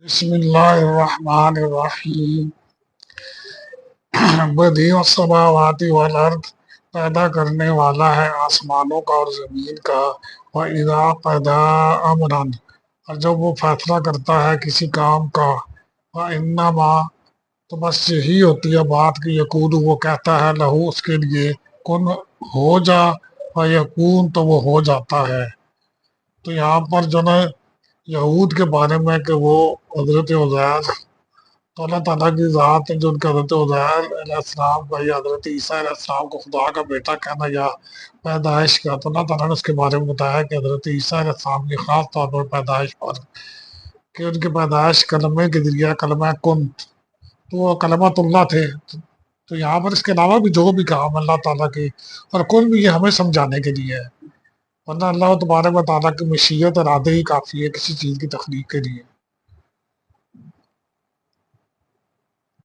بسم اللہ الرحمن الرحیم بدیع السماوات والارض پیدا کرنے والا ہے آسمانوں کا اور زمین کا وَإِذَا قَضَىٰ أَمْرًا اور جب وہ فیصلہ کرتا ہے کسی کام کا وَإِنَّمَا تو بس یہی ہوتی ہے بات کہ یقول وہ کہتا ہے لہو اس کے لیے کن ہو جا وَيَكُونُ تو وہ ہو جاتا ہے۔ تو یہاں پر جو نا یہود کے بارے میں کہ وہ حضرت عزیر تو اللہ تعالیٰ کی ذات ہے جو ان کے حضرت عزیر علیہ السلام کا یا حضرت عیسیٰ علیہ السلام کو خدا کا بیٹا کہنا یا پیدائش کا، تو اللہ تعالیٰ نے اس کے بارے میں بتایا کہ حضرت عیسیٰ علیہ السلام کی خاص طور پر پیدائش پر کہ ان کی پیدائش کلمے کے ذریعہ کلمہ کن، تو وہ کلمت اللہ تھے۔ تو یہاں پر اس کے علاوہ بھی جو بھی کام اللہ تعالیٰ کی اور کن بھی یہ ہمیں سمجھانے کے لیے ہے، ورنہ اللہ تبارک و تعالیٰ کی مشیت اور ارادے ہی کافی ہے کسی چیز کی تخلیق کے لیے۔